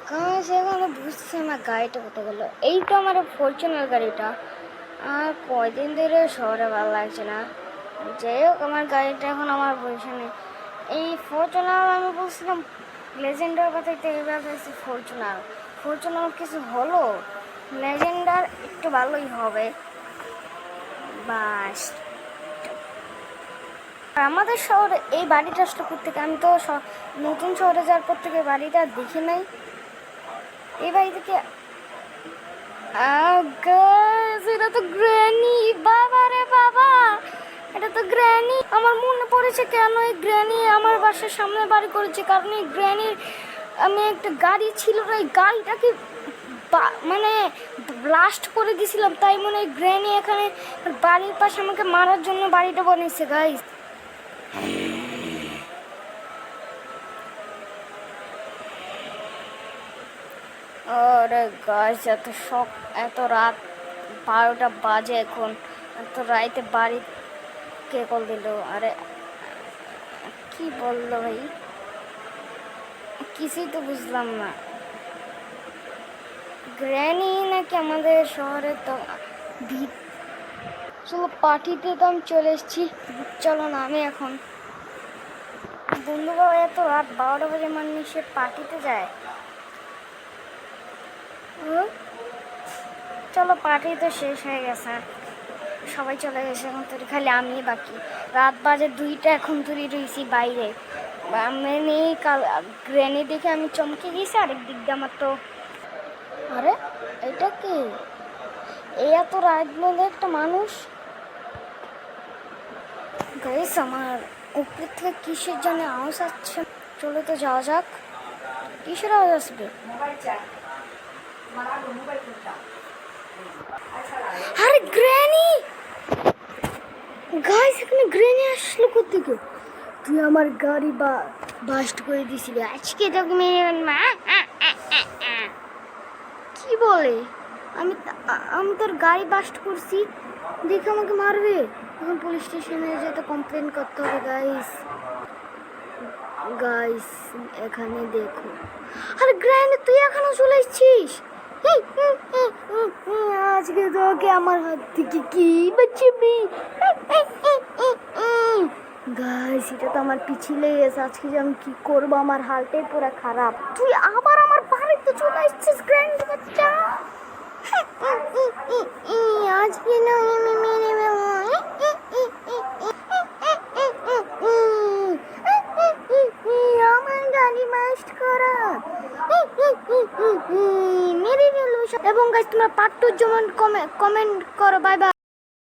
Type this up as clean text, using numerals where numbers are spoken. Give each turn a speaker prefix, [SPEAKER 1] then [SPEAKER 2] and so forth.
[SPEAKER 1] সেখানে বুঝছি আমার গাড়িটা কোথায় গেলো। এই তো আমার ফরচুনার গাড়িটা। আর কয়দিন ধরে শহরে ভালো লাগছে না। যাই হোক, আমার গাড়িটা এখন আমার পজিশনে। এই ফরচুনার আমি বলছিলাম লেজেন্ডার কথাই, তো এবার পেয়েছি ফরচুনার। ফরচুনার কিছু হলো, লেজেন্ডার একটু ভালোই হবে বাস। আমাদের শহরে এই বাড়িটা আসলো থেকে, আমি তো নতুন শহরে যাওয়ার পর থেকে বাড়িটা দেখি নাই। এই বাড়ি থেকে এটা তো গ্র্যানি। বাবা রে বাবা, এটা তো গ্র্যানি। আমার মনে পড়েছে কেন এই গ্র্যানি আমার বাসার সামনে বাড়ি করেছে, কারণ এই গ্র্যানির আমি একটা গাড়ি ছিল, এই গাড়িটাকে মানে ব্লাস্ট করে দিয়েছিলাম, তাই মনে হয় গ্র্যানি এখানে বাড়ির পাশে আমাকে মারার জন্য বাড়িটা বানিয়েছে গাইস। আরে গাইস, এত রাত 12টা বাজে এখন, এত রাইতে বাড়ি কে কল দিল? আরে কি বললো ভাই, কিছুই তো বুঝলাম না। গ্র্যানি নাকি আমাদের শহরে? তো চলো পার্টিতে তো আমি চলে এসেছি। চলো না, আমি এখন বন্ধুরা এত রাত 12টা বাজে মানুষের পার্টিতে যায়। চলো, পার্টি তো শেষ হয়ে গেছে, সবাই চলে গেছে, এখন তো খালি আমি বাকি। রাত বাজে 2টা, এখন তুলি রয়েছি বাইরে। আমি গ্রেনি দেখে আমি চমকে গেছি। আরেক দিক দিয়ে আমার তো, আরে এটা কি? এই এত রাত মধ্যে একটা মানুষ। গাইস, আমার উপর থেকে কিসের জন্য আওয়াজ আসছে? চলো তো যাওয়া যাক। কিসের আওয়াজ আসবে? আরে গ্র্যানি! গাইস, এখানে গ্র্যানি আসলো কোত্থেকে? তুই আমার গাড়ি বাস্ট করে দিছিলি, আজকে তোকে মেরে মা। কি বলে? আমি আমি তোর গাড়ি বাস্ট করছি দেখে আমাকে মারবে? এখন পুলিশ স্টেশনে যেতে কমপ্লেন করতে হবে। গাইস গাইস এখানে দেখো। আরে গ্র্যান্ড, তুই এখনো চলে এসেছিস? আজকে তোকে আমার হাত থেকে কি বাঁচাবি? গাইস, এটা তো আমার পিছিয়ে লেগে গেছে। আজকে যে আমি কি করবো, আমার হালটাই পুরো খারাপ। তুই আবার আমার বাড়িতে চলে এসেছিস গ্র্যান্ড বাচ্চা। আজকে না আমি মেরে আমার গাড়ি বাস্ট করা মেরে গেল। এবং গাইস, তোমরা পার্ট 2 যেমন কমেন্ট করো। Bye bye.